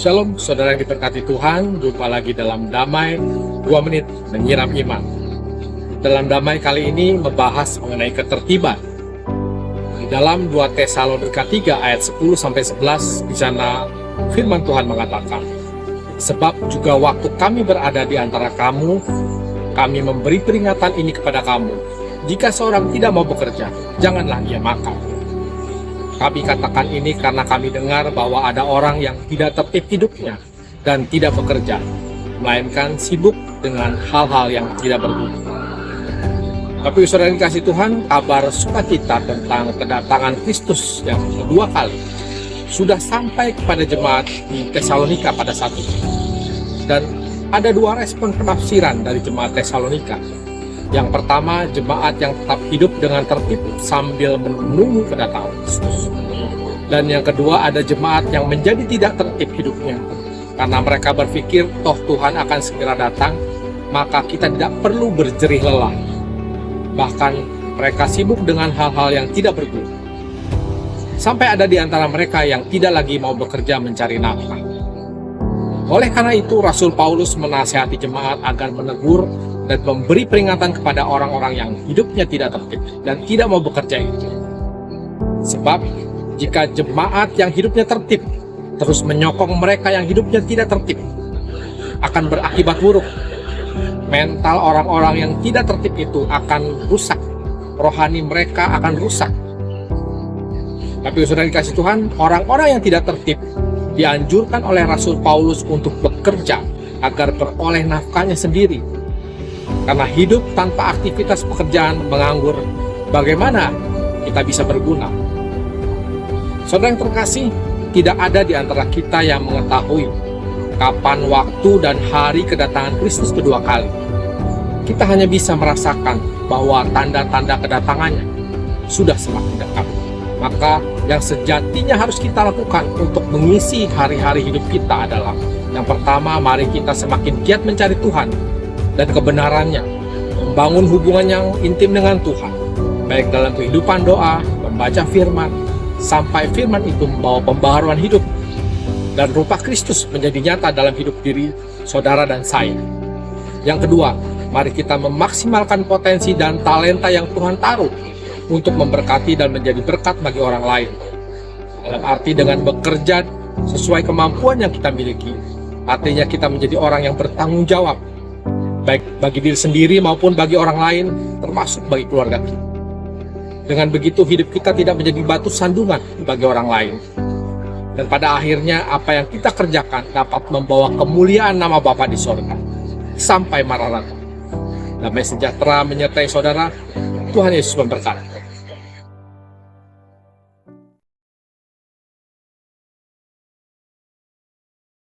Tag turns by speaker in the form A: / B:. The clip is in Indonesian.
A: Shalom, saudara yang diberkati Tuhan. Jumpa lagi dalam Damai 2 Menit Menyiram Iman. Dalam Damai kali ini membahas mengenai ketertiban. Di dalam 2 Tesalonika 3 ayat 10-11 di sana firman Tuhan mengatakan, "Sebab juga waktu kami berada di antara kamu, kami memberi peringatan ini kepada kamu. Jika seorang tidak mau bekerja, janganlah ia makan." Kami katakan ini karena kami dengar bahwa ada orang yang tidak tertib hidupnya dan tidak bekerja, melainkan sibuk dengan hal-hal yang tidak berguna. Tapi saudara yang dikasih Tuhan, kabar sukacita tentang kedatangan Kristus yang kedua kali sudah sampai kepada jemaat di Tesalonika pada saat itu. Dan ada dua respon penafsiran dari jemaat Tesalonika. Yang pertama, jemaat yang tetap hidup dengan tertib sambil menunggu kedatangan Kristus. Dan yang kedua, ada jemaat yang menjadi tidak tertib hidupnya karena mereka berpikir toh Tuhan akan segera datang, maka kita tidak perlu berjerih lelah. Bahkan mereka sibuk dengan hal-hal yang tidak berguna. Sampai ada di antara mereka yang tidak lagi mau bekerja mencari nafkah. Oleh karena itu, Rasul Paulus menasihati jemaat agar menegur dan memberi peringatan kepada orang-orang yang hidupnya tidak tertib dan tidak mau bekerja itu. Sebab jika jemaat yang hidupnya tertib terus menyokong mereka yang hidupnya tidak tertib, akan berakibat buruk. Mental orang-orang yang tidak tertib itu akan rusak, rohani mereka akan rusak. Tapi saudara dikasih Tuhan, orang-orang yang tidak tertib dianjurkan oleh Rasul Paulus untuk bekerja agar beroleh nafkahnya sendiri. Karena hidup tanpa aktivitas pekerjaan menganggur, bagaimana kita bisa berguna? Saudara yang terkasih, tidak ada di antara kita yang mengetahui kapan waktu dan hari kedatangan Kristus kedua kali. Kita hanya bisa merasakan bahwa tanda-tanda kedatangannya sudah semakin dekat. Maka yang sejatinya harus kita lakukan untuk mengisi hari-hari hidup kita adalah, yang pertama, mari kita semakin giat mencari Tuhan dan kebenarannya, membangun hubungan yang intim dengan Tuhan, baik dalam kehidupan doa, membaca firman, sampai firman itu membawa pembaharuan hidup dan rupa Kristus menjadi nyata dalam hidup diri saudara dan saya. Yang kedua, mari kita memaksimalkan potensi dan talenta yang Tuhan taruh untuk memberkati dan menjadi berkat bagi orang lain. Dalam arti dengan bekerja sesuai kemampuan yang kita miliki, artinya kita menjadi orang yang bertanggung jawab, baik bagi diri sendiri maupun bagi orang lain, termasuk bagi keluarga kita. Dengan begitu hidup kita tidak menjadi batu sandungan bagi orang lain. Dan pada akhirnya apa yang kita kerjakan dapat membawa kemuliaan nama Bapa di sorga sampai Maranatha. Damai sejahtera menyertai saudara. Tuhan Yesus memberkati.